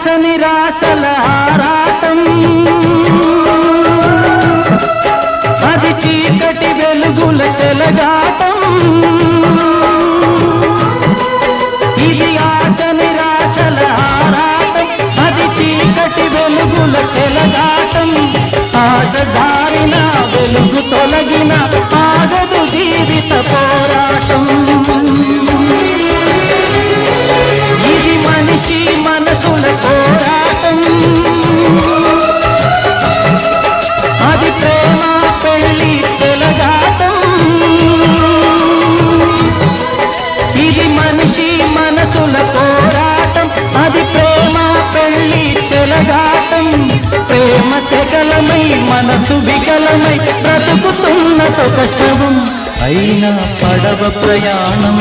ఆశ నిరాశల ఆరాటం, అది చీకటి వెలుగుల చెలగాటం. ఇది ఆశ నిరాశల ఆరాటం, అది చీకటి వెలుగుల చెలగాటం. ఆశ దారిన వెలుగు తొలగిన ఆగదు జీవిత పోరాటం. ఇది మనిషి మనసుల పోరాటం, అది ప్రేమ పెళ్లి చెలగాటం. ఇది మనిషి మనసుల పోరాటం, అది ప్రేమ పెళ్లి చెలగాటం. ప్రేమ సెగలమై మనసు వికలమై బ్రతుకుతున్న ఒక శవం అయినా పడవ ప్రయాణం.